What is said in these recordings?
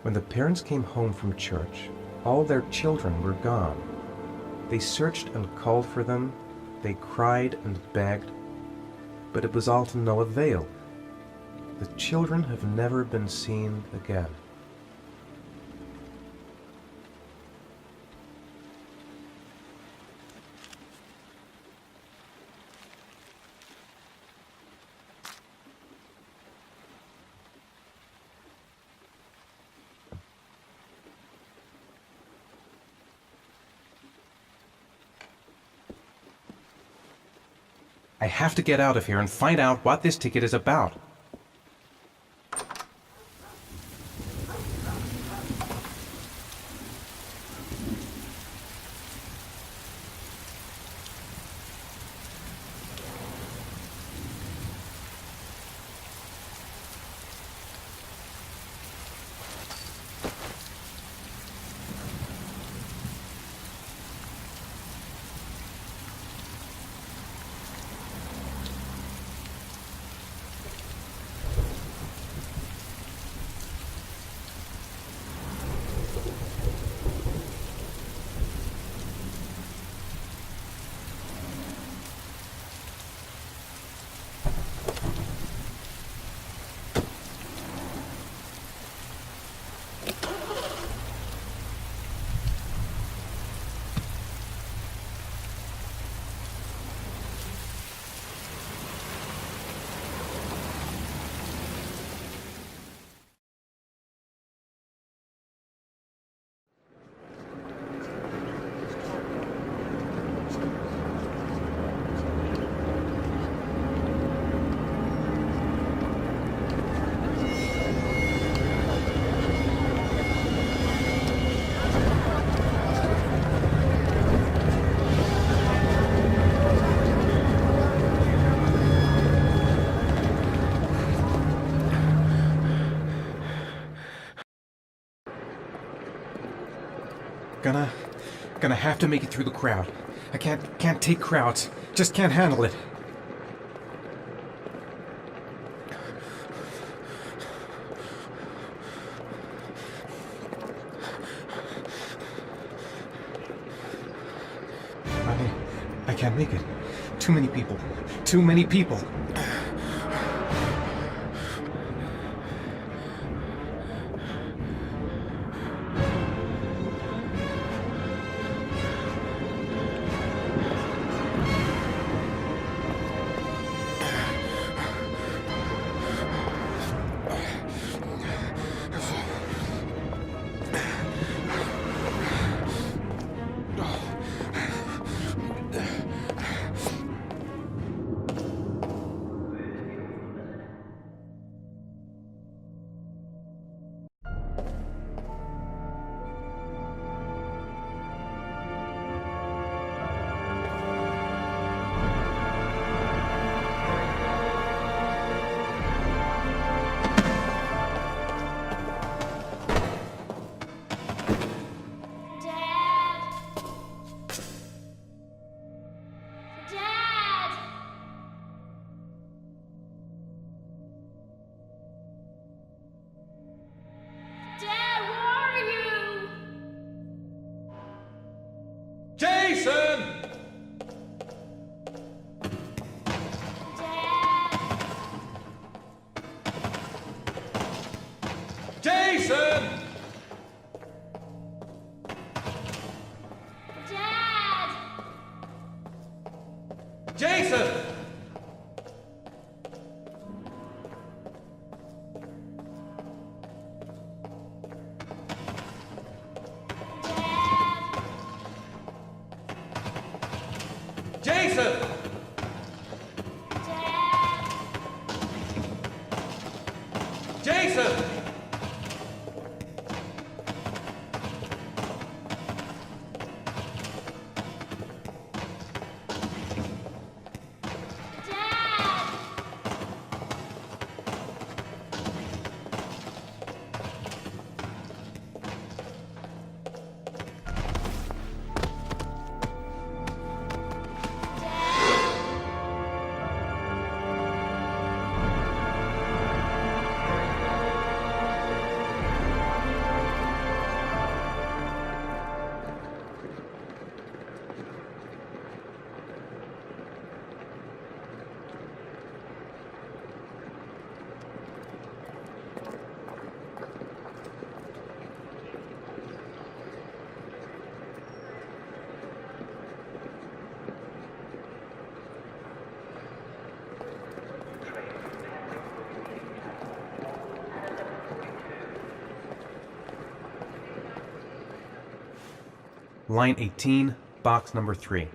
When the parents came home from church, all their children were gone. They searched and called for them, they cried and begged, but it was all to no avail. The children have never been seen again. I have to get out of here and find out what this ticket is about. Gonna have to make it through the crowd. I can't take crowds. Just can't handle it. I can't make it. Too many people. Too many people. Line 18, box number 3.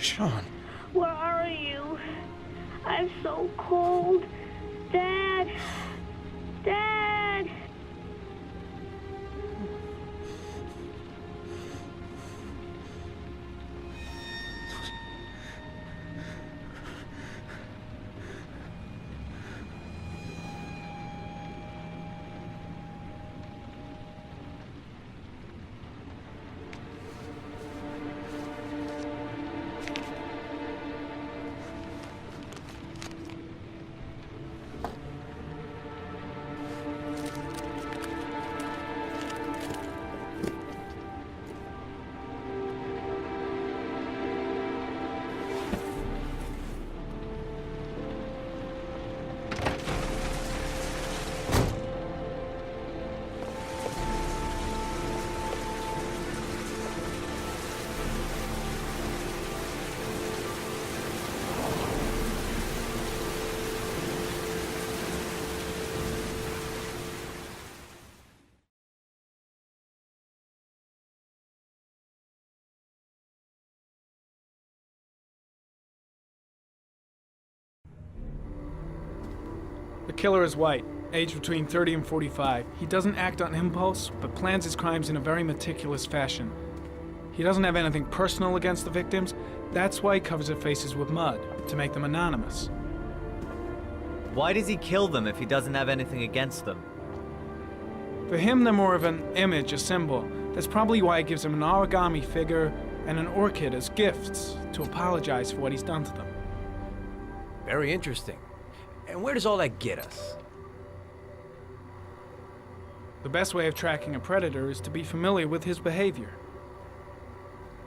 Sean. Where are you? I'm so cold. Dad! Dad! The killer is white, aged between 30 and 45. He doesn't act on impulse, but plans his crimes in a very meticulous fashion. He doesn't have anything personal against the victims. That's why he covers their faces with mud, to make them anonymous. Why does he kill them if he doesn't have anything against them? For him, they're more of an image, a symbol. That's probably why he gives them an origami figure and an orchid as gifts to apologize for what he's done to them. Very interesting. And where does all that get us? The best way of tracking a predator is to be familiar with his behavior.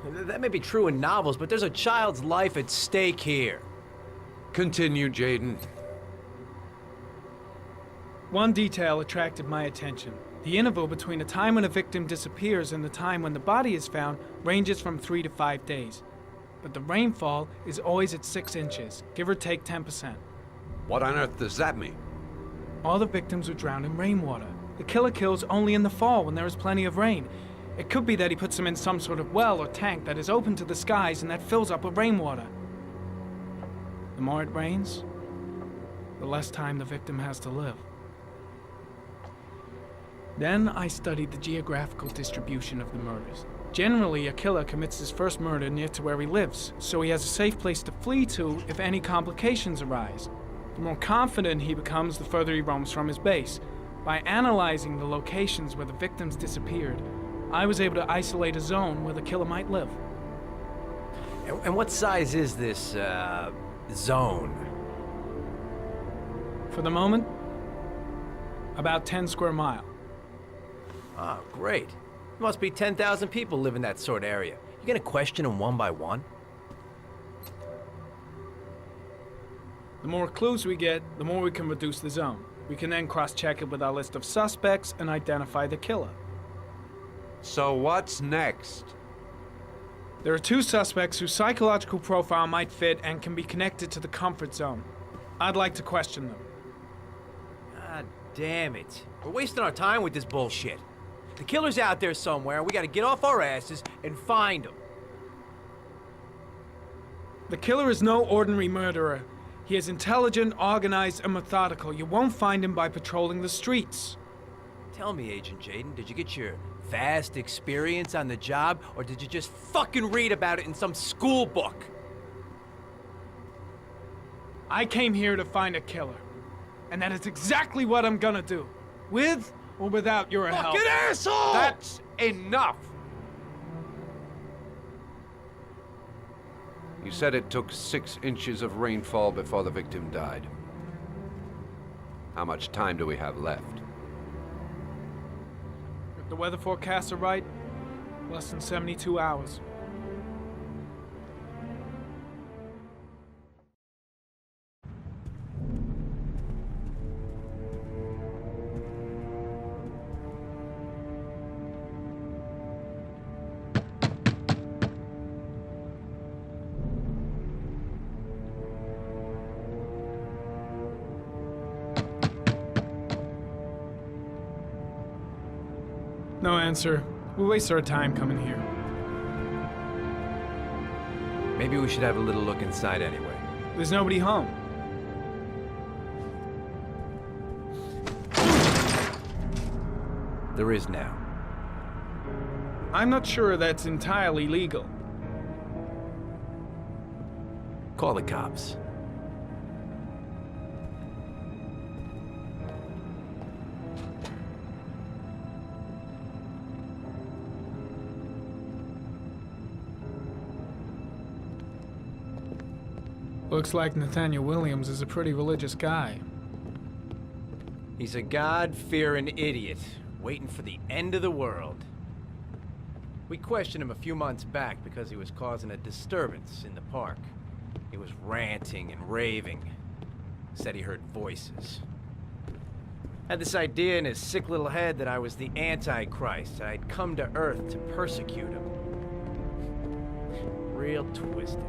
That may be true in novels, but there's a child's life at stake here. Continue, Jaden. One detail attracted my attention. The interval between the time when a victim disappears and the time when the body is found ranges from 3 to 5 days. But the rainfall is always at 6 inches, give or take 10%. What on earth does that mean? All the victims were drowned in rainwater. The killer kills only in the fall when there is plenty of rain. It could be that he puts them in some sort of well or tank that is open to the skies and that fills up with rainwater. The more it rains, the less time the victim has to live. Then I studied the geographical distribution of the murders. Generally, a killer commits his first murder near to where he lives, so he has a safe place to flee to if any complications arise. The more confident he becomes, the further he roams from his base. By analyzing the locations where the victims disappeared, I was able to isolate a zone where the killer might live. And what size is this, zone? For the moment, about 10 square miles. Ah, great. Must be 10,000 people live in that sort of area. You gonna question them one by one? The more clues we get, the more we can reduce the zone. We can then cross-check it with our list of suspects and identify the killer. So what's next? There are 2 suspects whose psychological profile might fit and can be connected to the comfort zone. I'd like to question them. God damn it. We're wasting our time with this bullshit. The killer's out there somewhere. We gotta get off our asses and find him. The killer is no ordinary murderer. He is intelligent, organized, and methodical. You won't find him by patrolling the streets. Tell me, Agent Jaden, did you get your vast experience on the job, or did you just fucking read about it in some school book? I came here to find a killer. And that is exactly what I'm gonna do. With or without your help. Fucking asshole! That's enough! You said it took 6 inches of rainfall before the victim died. How much time do we have left? If the weather forecasts are right, less than 72 hours. No answer. We waste our time coming here. Maybe we should have a little look inside anyway. There's nobody home. There is now. I'm not sure that's entirely legal. Call the cops. Looks like Nathaniel Williams is a pretty religious guy. He's a God-fearing idiot, waiting for the end of the world. We questioned him a few months back because he was causing a disturbance in the park. He was ranting and raving. Said he heard voices. Had this idea in his sick little head that I was the Antichrist, and I'd come to Earth to persecute him. Real twisted.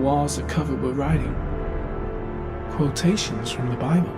walls are covered with writing. Quotations from the Bible.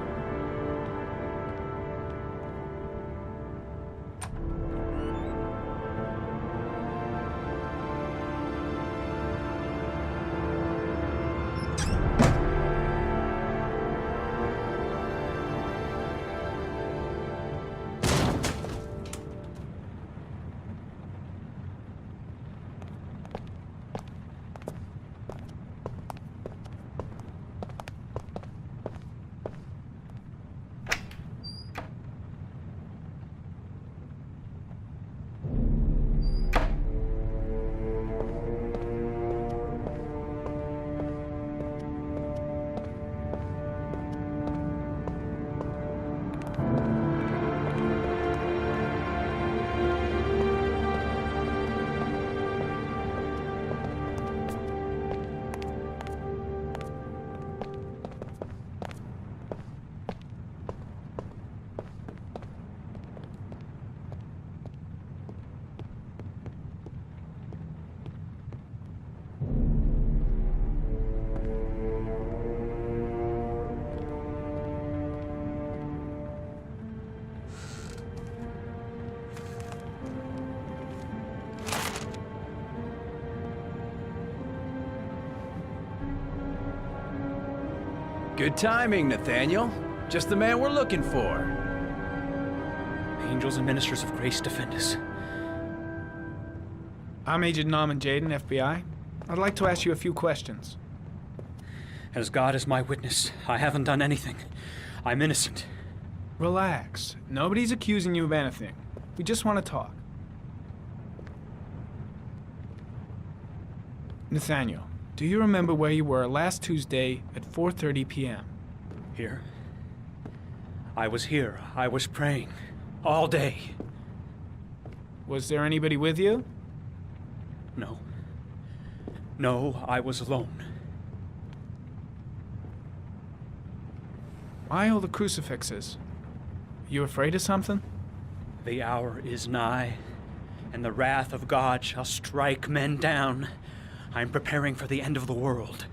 Good timing, Nathaniel. Just the man we're looking for. Angels and ministers of grace defend us. I'm Agent Norman Jaden, FBI. I'd like to ask you a few questions. As God is my witness, I haven't done anything. I'm innocent. Relax. Nobody's accusing you of anything. We just want to talk. Nathaniel, do you remember where you were last Tuesday at 4:30 p.m.? Here? I was here. I was praying. All day. Was there anybody with you? No. No, I was alone. Why all the crucifixes? You afraid of something? The hour is nigh, and the wrath of God shall strike men down. I'm preparing for the end of the world.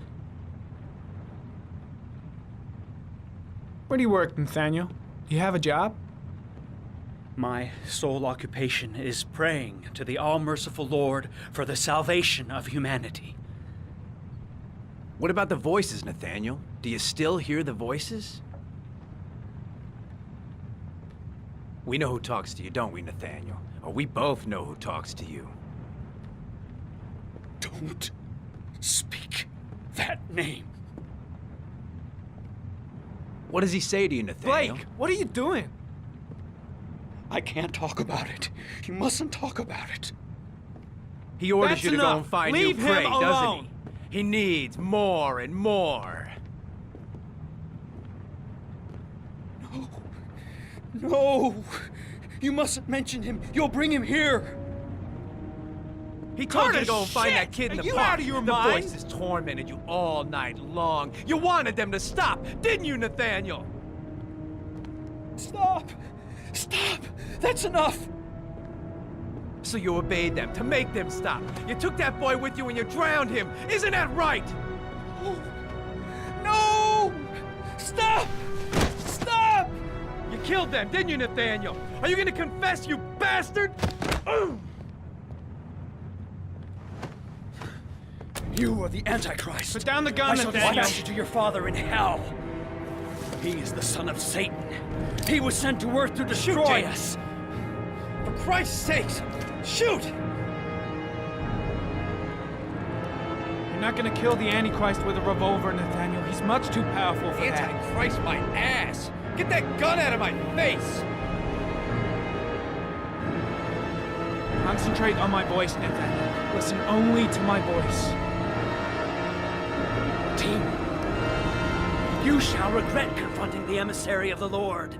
Where do you work, Nathaniel? Do you have a job? My sole occupation is praying to the all-merciful Lord for the salvation of humanity. What about the voices, Nathaniel? Do you still hear the voices? We know who talks to you, don't we, Nathaniel? Or we both know who talks to you. Don't speak that name. What does he say to you, Nathaniel? Blake, what are you doing? I can't talk about it. You mustn't talk about it. He orders That's you to go enough. and find Leave new prey, him doesn't alone. he? He needs more and more. No! You mustn't mention him. You'll bring him here. He told you Carter, to go and find shit! that kid in Are the you park. out of your the mind? voices tormented you all night long. You wanted them to stop, didn't you, Nathaniel? Stop! Stop! That's enough! So you obeyed them to make them stop. You took that boy with you and you drowned him. Isn't that right? No! Stop! Stop! You killed them, didn't you, Nathaniel? Are you gonna confess, you bastard? You are the Antichrist. Put down the gun, I shall Nathaniel. dispatch you to your father in hell. He is the son of Satan. He was sent to earth to destroy Jake. us. For Christ's sakes, shoot! You're not gonna kill the Antichrist with a revolver, Nathaniel. He's much too powerful for that. Antichrist, my ass! Get that gun out of my face! Concentrate on my voice, Nathaniel. Listen only to my voice. Team, you shall regret confronting the emissary of the Lord.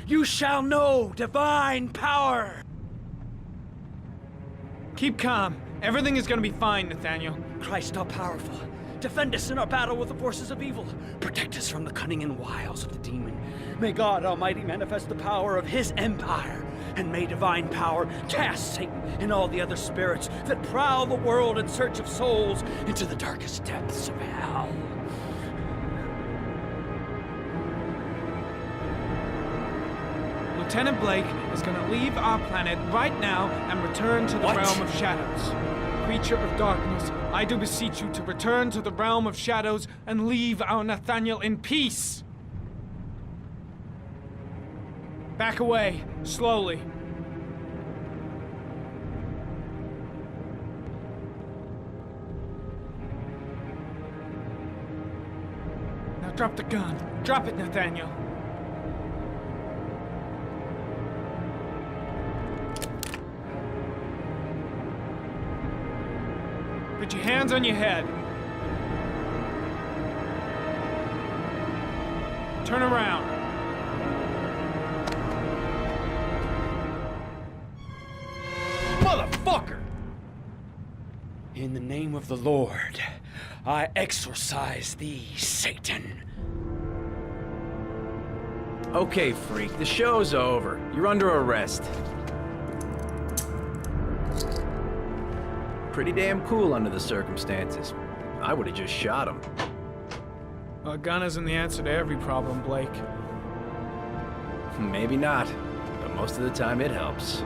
You shall know divine power. Keep calm. Everything is gonna be fine, Nathaniel. Christ all powerful, defend us in our battle with the forces of evil. Protect us from the cunning and wiles of the demon. May God Almighty manifest the power of his empire and may divine power cast Satan and all the other spirits that prowl the world in search of souls into the darkest depths of hell. Lieutenant Blake is gonna leave our planet right now and return to the What? realm of shadows. Creature of darkness, I do beseech you to return to the realm of shadows and leave our Nathaniel in peace. Back away, slowly. Now drop the gun. Drop it, Nathaniel. Put your hands on your head. Turn around. Motherfucker! In the name of the Lord, I exorcise thee, Satan. Okay, freak, the show's over. You're under arrest. Pretty damn cool under the circumstances. I would have just shot him. A gun isn't the answer to every problem, Blake. Maybe not, but most of the time it helps.